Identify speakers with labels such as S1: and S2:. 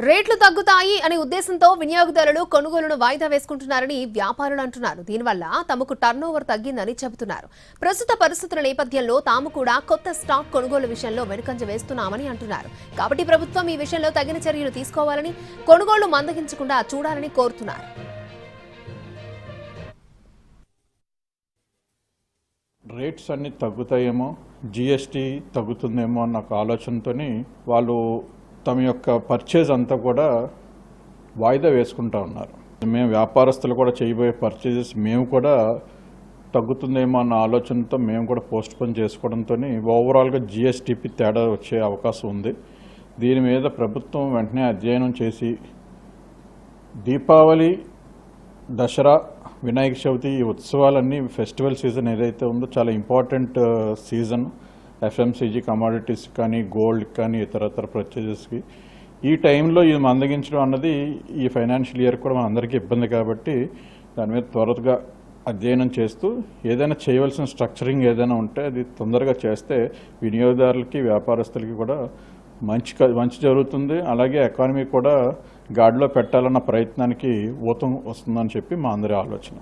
S1: రేట్లు తగ్గుతాయి అనే ఉద్దేశంతో వినియోగదారులు కొనుగోలును వాయిదా వేసుకుంటున్నారని వ్యాపారులు అంటున్నారు. దీనివల్ల తమకు టర్నోవర్ తగ్గిందని చెబుతున్నారు. ప్రస్తుత పరిస్థితుల నేపథ్యంలో తాము కూడా కొత్త స్టాక్ కొనుగోలు విషయంలో వెనుకంజ వేస్తున్నామని అంటున్నారు. కాబట్టి ప్రభుత్వం ఈ విషయంలో తగిన చర్యలు తీసుకోవాలని, కొనుగోళ్లు మందగించకుండా చూడాలని కోరుతున్నారు.
S2: రేట్స్ అన్ని తగ్గుతాయేమో, జిఎస్టీ తగ్గుతుందేమో అన్న ఒక ఆలోచనతోని వాళ్ళు తమ యొక్క పర్చేజ్ అంతా కూడా వాయిదా వేసుకుంటా ఉన్నారు. మేము వ్యాపారస్తులు కూడా చేయబోయే పర్చేజెస్ మేము కూడా తగ్గుతుందేమో అన్న ఆలోచనతో మేము కూడా పోస్ట్ పోన్ చేసుకోవడంతో ఓవరాల్గా జిఎస్టీపీ తేడా వచ్చే అవకాశం ఉంది. దీని మీద ప్రభుత్వం వెంటనే అధ్యయనం చేసి దీపావళి, దసరా, వినాయక చవితి ఈ ఉత్సవాలన్నీ ఫెస్టివల్ సీజన్ ఏదైతే ఉందో చాలా ఇంపార్టెంట్ సీజన్. ఎఫ్ఎంసీజీ కమాడిటీస్ కానీ, గోల్డ్ కానీ, ఇతరతర పర్చేజెస్కి ఈ టైంలో ఇది మందగించడం అన్నది ఈ ఫైనాన్షియల్ ఇయర్ కూడా మన అందరికీ ఇబ్బంది. కాబట్టి దాని మీద త్వరగా అధ్యయనం చేస్తూ ఏదైనా చేయవలసిన స్ట్రక్చరింగ్ ఏదైనా ఉంటే అది తొందరగా చేస్తే వినియోగదారులకి, వ్యాపారస్తులకి కూడా మంచి జరుగుతుంది. అలాగే ఎకానమీ కూడా గాడిలో పెట్టాలన్న ప్రయత్నానికి ఊతం వస్తుందని చెప్పి మా అందరి ఆలోచన.